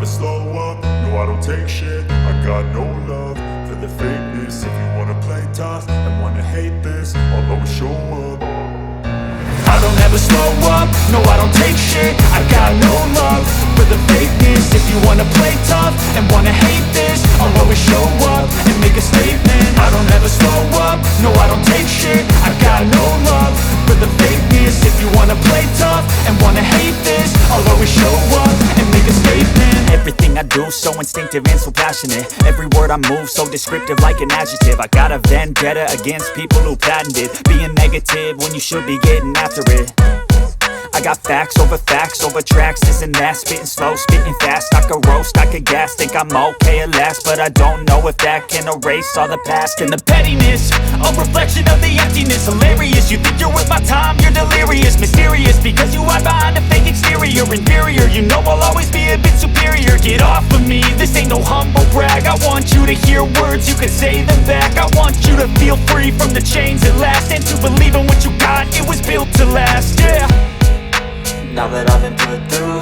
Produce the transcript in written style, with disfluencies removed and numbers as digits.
slow up, no I don't take shit. I got no love for the fakeness. If you wanna play tough and wanna hate this, I'll always show up. I don't ever slow up, no I don't take shit. I got no love for the fakeness. If you wanna play tough and wanna hate this, I'll always show up and make a statement. I don't ever slow up, no I don't take shit. I got no love for the fakeness. If you wanna play tough and wanna hate this, I'll always show up and make a statement. Everything I do so instinctive and so passionate. Every word I move so descriptive like an adjective. I got a vendetta against people who patented being negative when you should be getting after it. I got facts over tracks, this and that. Spitting slow, spitting fast. I could roast, I could gas. Think I'm okay at last, but I don't know if that can erase all the past. And the pettiness, a reflection of the emptiness. Hilarious, you think you're worth my time, you're delirious. Mysterious, because you hide behind a fake exterior. Inferior, you know I'll always be a bit superior. Get off of me, this ain't no humble brag. I want you to hear words, you can say them back. I want you to feel free from the chains at last, and to believe in what you got, it was built to last, yeah. Now that I've been put through